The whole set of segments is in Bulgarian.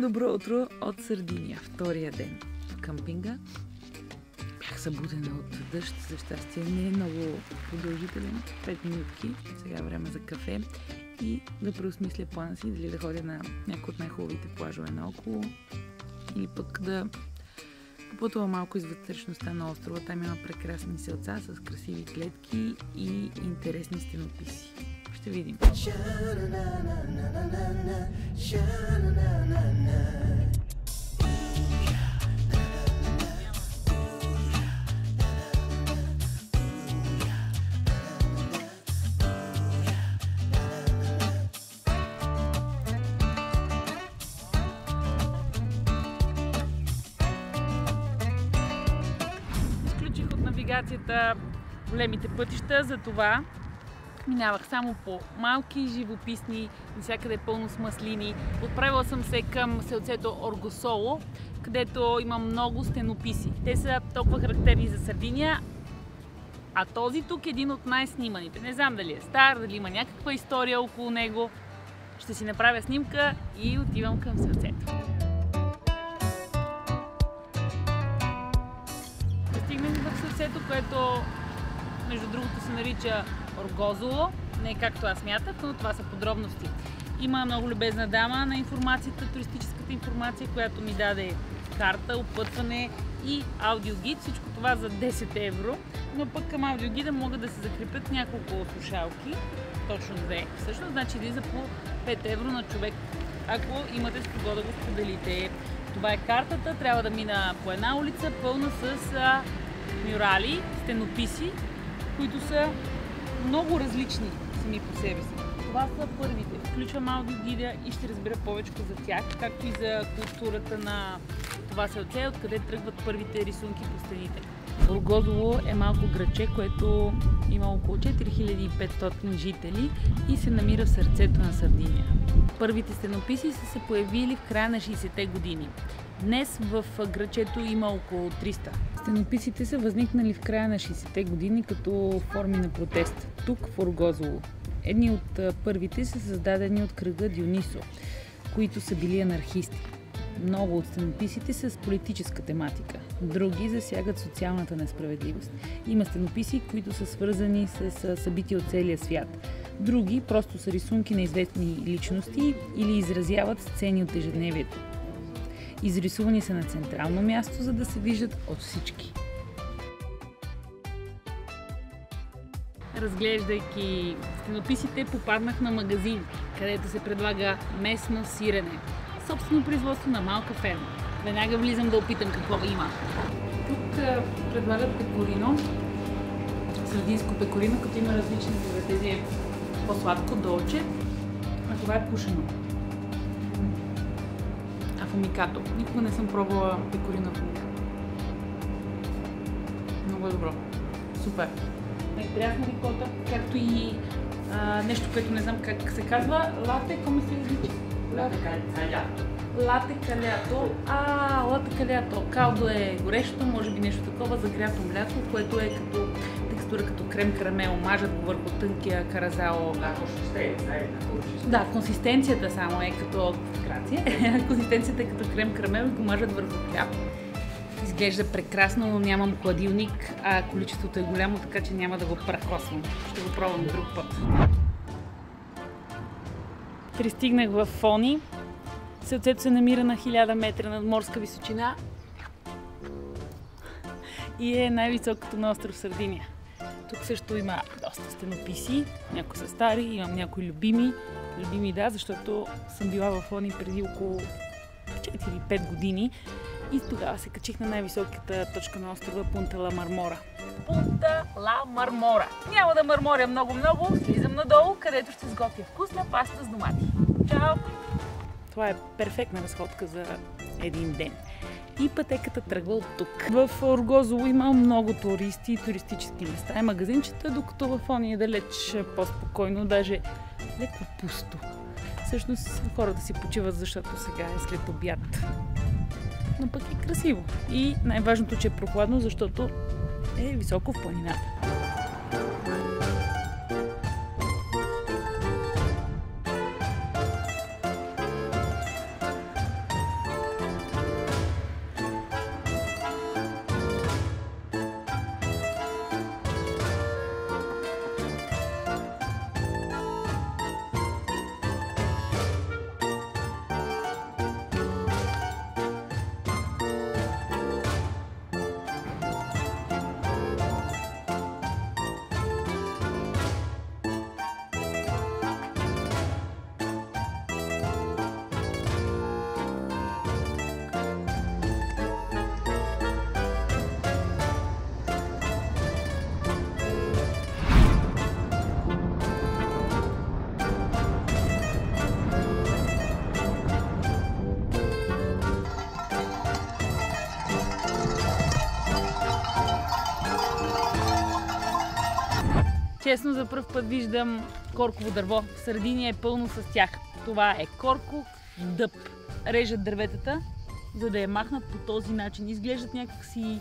Добро утро от Сърдиния, втория ден в къмпинга. Бях събудена от дъжд, за щастие не е много продължителен, 5 минутки, сега време за кафе и да преосмисля плана си, дали да ходя на някои от най-хубавите плажове наоколо или пък да попътувам малко из вътрешността на острова. Там има прекрасни селца с красиви клетки и интересни стенописи. Ще видим. Изключих от навигацията големите пътища, затова минавах само по малки, живописни, навсякъде пълно с маслини. Отправила съм се към селцето Оргосоло, където има много стенописи. Те са толкова характерни за Сърдиния, а този тук е един от най-сниманите. Не знам дали е стар, дали има някаква история около него. Ще си направя снимка и отивам към селцето. Стигнах в селцето, което между другото се нарича Оргозоло, не както аз смятах, но това са подробности. Има много любезна дама на информацията, туристическата информация, която ми даде карта, опътване и аудиогид. Всичко това за 10 евро, но пък към аудиогида могат да се закрепят няколко слушалки, точно 2. Всъщност, значи излиза по 5 евро на човек, ако имате с кого да го споделите. Това е картата, трябва да мина по една улица, пълна с мюрали, стенописи, които са много различни сами по себе си. Това са първите. Включвам аудиогида и ще разбера повече за тях, както и за културата на това селце, откъде тръгват първите рисунки по стените. Оргозоло е малко градче, което има около 4500 жители и се намира в сърцето на Сърдиния. Първите стенописи са се появили в края на 60-те години. Днес в градчето има около 300. Стенописите са възникнали в края на 60-те години като форми на протест, тук в Оргозоло. Едни от първите са създадени от кръга Дионисо, които са били анархисти. Много от стенописите са с политическа тематика, други засягат социалната несправедливост. Има стенописи, които са свързани с събития от целия свят. Други просто са рисунки на известни личности или изразяват сцени от ежедневието. Изрисувани са на централно място, за да се виждат от всички. Разглеждайки стенописите, попаднах на магазин, където се предлага местно сирене. Собствено производство на малка ферма. Веднага влизам да опитам какво има. Тук предлагат пекорино, сърдинско пекорино, като има различни видове. Тези е по-сладко, долче, а това е пушено. Афумикато. Никога не съм пробвала пекорино афумикато. Много е добро. Супер. Прясна рикота, както и нещо, което не знам как се казва. Лате, коме се излича? Лате калято. Лате калято. Калдо е горещо, може би нещо такова, загрято мляко, което е като текстура като крем карамел. Мажат го върху тънкия каразао. Да, консистенцията само е като консистенцията е като крем карамел и го мажат върху хляб. Изглежда прекрасно, но нямам хладилник, а количеството е голямо, така че няма да го прахосвам. Ще го пробвам друг път. Пристигнах в Фони. Селцето се намира на 1000 метра над морска височина и е най-високото на остров Сърдиния. Тук също има доста стенописи, някои са стари, имам някои любими. Любими, да, защото съм била в Фони преди около 4-5 години и тогава се качих на най-високата точка на острова Пунта Ла Мармора. Пунта Ла Мармора. Няма да мърморя много-много, слизам надолу, където ще сготвя вкусна паста с домати. Чао! Това е перфектна разходка за един ден. И пътеката тръгва от тук. В Оргозоло има много туристи и туристически места и магазинчета, докато в Фони е далеч по-спокойно, даже леко пусто. Всъщност хората си почиват, защото сега е след обяд. Но пък е красиво. И най-важното, че е прохладно, защото е високо в планината. Честно, за пръв път виждам корково дърво. В Сардиния е пълно с тях. Това е корков дъб. Режат дърветата, за да я махнат по този начин. Изглеждат някакси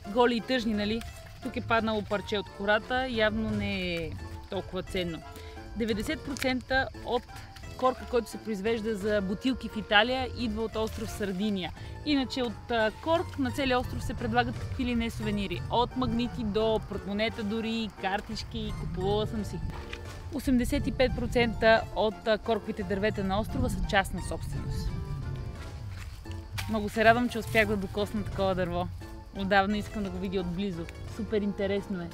голи и тъжни, нали? Тук е паднало парче от кората, явно не е толкова ценно. 90% от корка, който се произвежда за бутилки в Италия, идва от остров Сардиния. Иначе от корк на целия остров се предлагат какви ли не сувенири. От магнити до портмонета, дори картички, купувала съм си. 85% от корковите дървета на острова са частна собственост. Много се радвам, че успях да докосна такова дърво. Отдавна искам да го видя отблизо. Супер интересно е.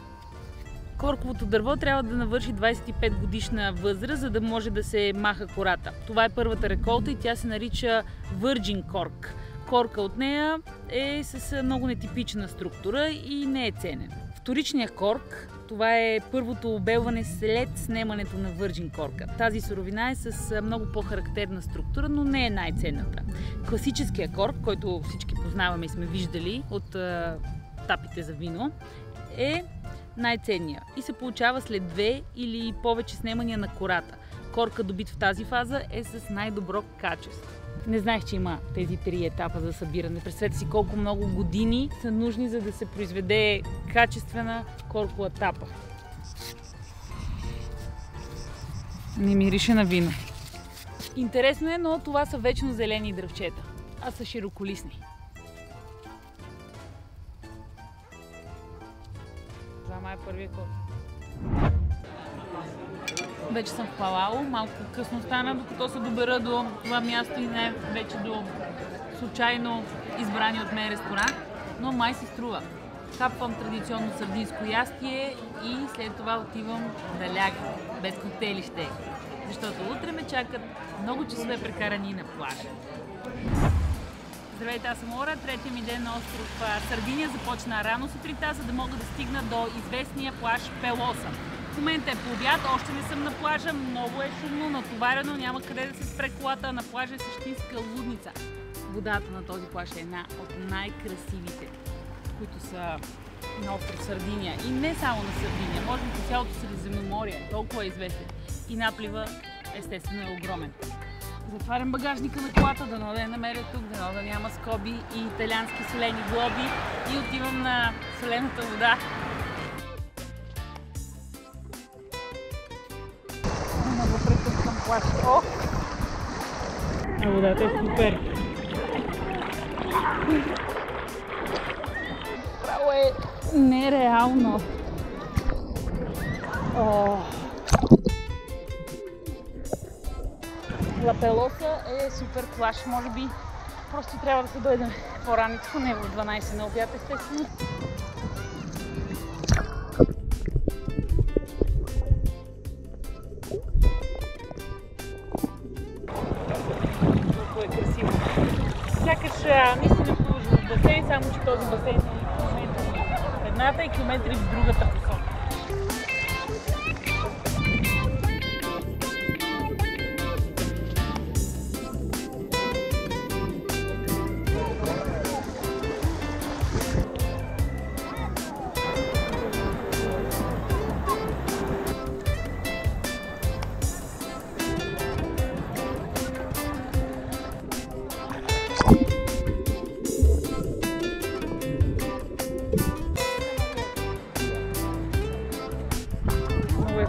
Корковото дърво трябва да навърши 25 годишна възраст, за да може да се маха кората. Това е първата реколта и тя се нарича Virgin Cork. Корка от нея е с много нетипична структура и не е ценен. Вторичният корк, това е първото обелване след снемането на Virgin корка. Тази суровина е с много по-характерна структура, но не е най-ценната. Класическият корк, който всички познаваме и сме виждали от тапите за вино, е най-ценния и се получава след 2 или повече снемания на кората. Корка, добит в тази фаза, е с най-добро качество. Не знаех, че има тези 3 етапа за събиране. Представете си колко много години са нужни, за да се произведе качествена коркова тапа. Не мирише на вино. Интересно е, но това са вечно зелени дръвчета, а са широколистни. Това е първият корк. Вече съм в Палао, малко късно стана, докато се добера до това място и не вече до случайно избрани от мен ресторант, но май си струва. Хапвам традиционно сардинско ястие и след това отивам да лягам, без коктейли ще. Защото утре ме чакат много часове прекарани на плажа. Здравейте, аз съм Лора. Третия ми ден на остров Сардиния започна рано сутринта, за да мога да стигна до известния плаж Пелоса. В момента е по обяд, още не съм на плажа, много е шумно, натоварено, няма къде да се спре колата, на плажа е същинска лудница. Водата на този плаж е една от най-красивите, които са на остров Сардиния. И не само на Сардиния, може би по цялото Средиземноморие, толкова е известен. И наплива естествено е огромен. Затварям багажника на колата, дано да я намеря тук, дано да няма скоби и италиански солени глоби и отивам на солената вода. Много прекъсвам плаж. О! А водата е супер! Право е нереално! О! Ла Пелоса е супер плаж, може би просто трябва да се дойдем по-раничко, не в 12 на обяд, естествено. Много е красиво. Сякаш наистина положи в басейн, само че този басейн е километри в едната и километри в другата посока.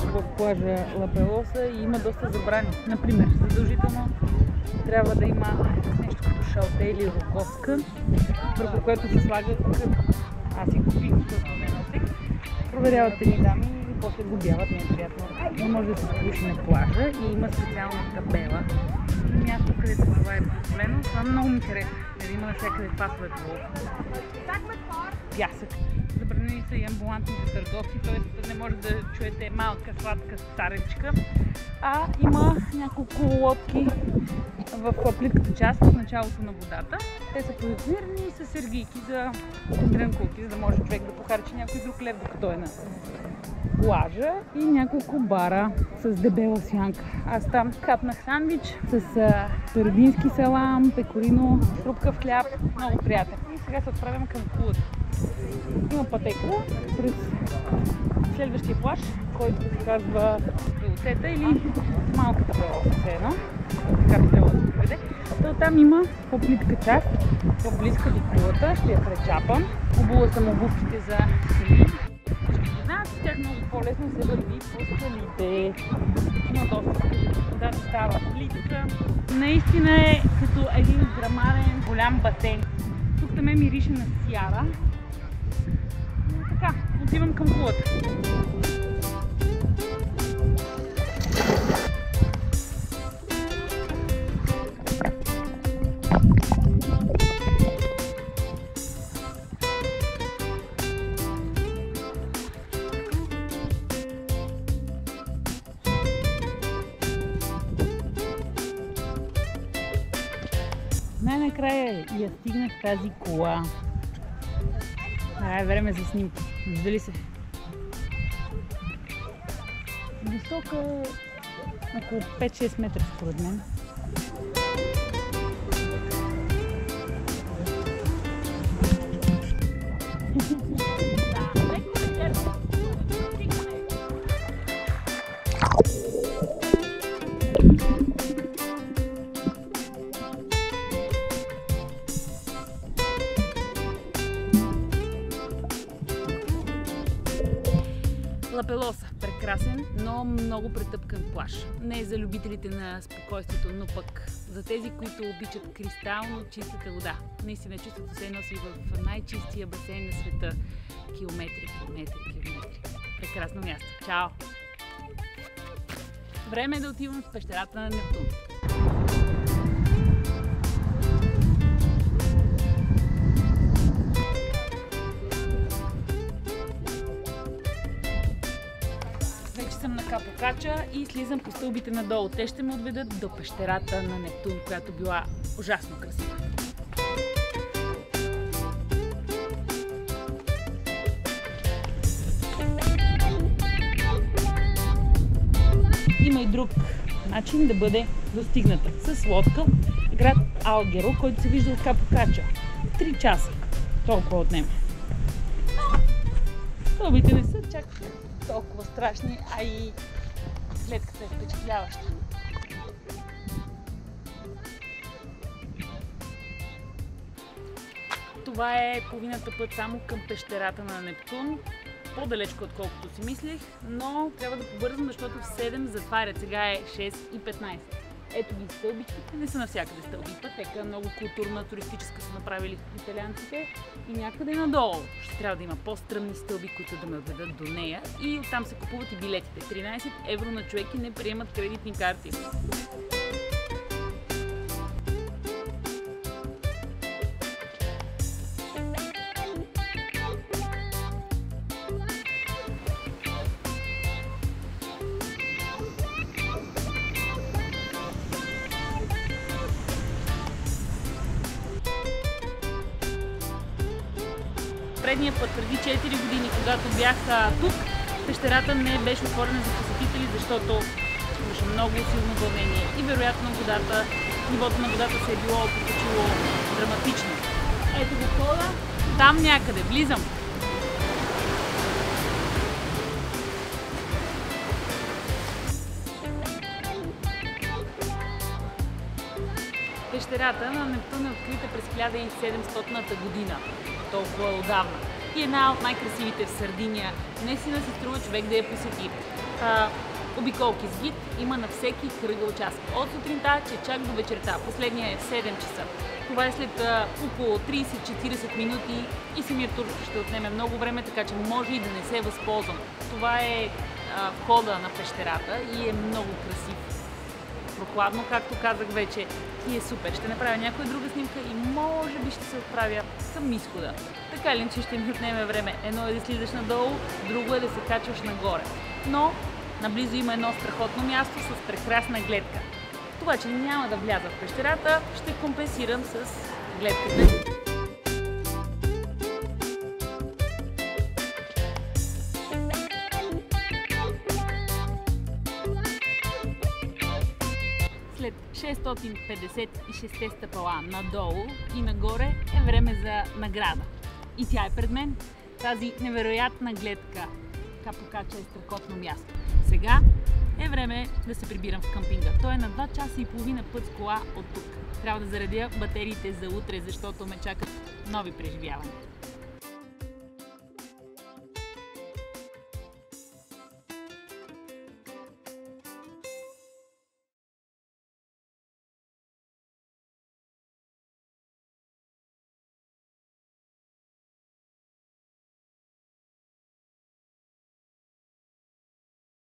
В плажа Ла Пелоса и има доста забрани. Например, задължително трябва да има нещо като шалте или роковка, върху което се слага кръв. Аз си купих, защото не носех. Проверяват ни дами и после го бяват, не е приятно. Не може да се спуши на плажа и има специална табела и място, където това е позволено. Това много ми харесва, да има навсякъде пасове по пясък. Забранени са и амбулантните търговци, т.е. не може да чуете малка, сладка царевичка. А има няколко лодки в плитката част, в началото на водата. Те са позиционирани с сергийки за дрънкулки, за да може човек да похарчи някой друг лев, докато е на плажа. И няколко бара с дебела сянка. Аз там капнах сандвич с сардински салам, пекорино, хрупкав хляб. Много приятен. И сега се отправям към кулата. Има пътека през следващия плаж, който се казва Велосета или малката Велоса, все едно. Така би трябвало да се проведе. Там има по-плитка част, по-близка до кулата, ще я пречапам. Обула съм обувките за ски. Всички знаят, че тях много по-лесно се върви по скалите. Има доста водата става плитка. Наистина е като един грамаден голям басейн. Тук да ме мирише на сяра. Така, отивам към кулата. Най-накрая я стигнах тази кола. Е време за снимка. Виждали се? Висока е около 5-6 метра според мен. Ла Пелоса. Прекрасен, но много претъпкан плаж. Не е за любителите на спокойствието, но пък за тези, които обичат кристално чистата вода. Наистина чистото се носи в най-чистия басейн на света. Километри. Прекрасно място. Чао! Време е да отивам в пещерата на Нептун. Съм на Капокача и слизам по стълбите надолу. Те ще ме отведат до пещерата на Нептун, която била ужасно красива. Има и друг начин да бъде достигната. С лодка град Алгеро, който се вижда от Капокача. 3 часа. Толкова отнема. Стълбите не са чак толкова страшни, а и гледката е впечатляваща. Това е половината път само към пещерата на Нептун. По-далечко отколкото си мислех, но трябва да побързам, защото в 7 затварят. Сега е 6:15. Ето ги стълбичките, не са навсякъде стълби. Пътека много културна, туристическа са направили италианците и някъде надолу ще трябва да има по-стръмни стълби, които да ме отведат до нея и оттам се купуват и билетите. 13 евро на човек и не приемат кредитни карти. Предния път, преди 4 години, когато бях тук, пещерата не беше отворена за посетители, защото имаше много силно вълнение и вероятно нивото на водата се е било покачило драматично. Ето го входа, там някъде, влизам. Пещерата на Нептун е открита през 1700 година. Толкова отдавна. И една от най-красивите в Сърдиния. Наистина си струва човек да я посети. Обиколки с гид има на всеки кръгъл час. От сутринта, че чак до вечерта. Последния е в 7 часа. Това е след около 30-40 минути и самият тур ще отнеме много време, така че може и да не се възползвам. Това е входа на пещерата и е много красив. Прохладно, както казах вече, и е супер. Ще направя някоя друга снимка и може би ще се отправя към изхода. Така ли, че ще ми отнеме време. Едно е да слизаш надолу, друго е да се качваш нагоре. Но наблизо има едно страхотно място с прекрасна гледка. Това, че няма да вляза в пещерата, ще компенсирам с гледката. След 656 стъпала надолу и нагоре е време за награда. И тя е пред мен. тази невероятна гледка. Капокача е страхотно място. Сега е време да се прибирам в къмпинга. Той е на 2 часа и половина път с кола от тук. Трябва да заредя батериите за утре, защото ме чакат нови преживявания.